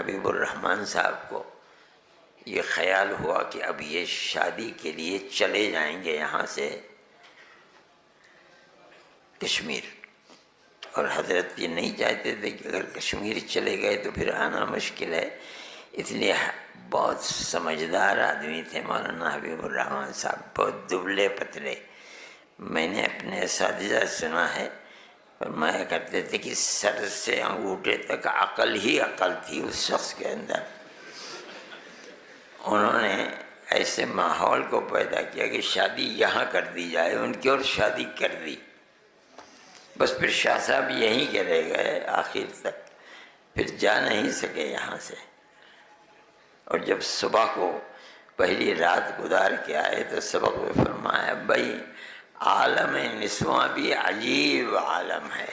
حبیب الرحمن صاحب کو یہ خیال ہوا کہ اب یہ شادی کے لیے چلے جائیں گے یہاں سے کشمیر، اور حضرت یہ نہیں چاہتے تھے کہ اگر کشمیر چلے گئے تو پھر آنا مشکل ہے، اس لیے بہت سمجھدار آدمی تھے مولانا حبیب الرحمن صاحب، بہت دبلے پتلے۔ میں نے اپنے اساتذہ سنا ہے، فرمایا کرتے تھے کہ سر سے انگوٹھے تک عقل ہی عقل تھی اس شخص کے اندر۔ انہوں نے ایسے ماحول کو پیدا کیا کہ شادی یہاں کر دی جائے، ان کی اور شادی کر دی، بس پھر شاہ صاحب یہیں کے رہ گئے آخر تک، پھر جا نہیں سکے یہاں سے۔ اور جب صبح کو پہلی رات گزار کے آئے تو سبق میں فرمایا بھائی عالم نسواں بھی عجیب عالم ہے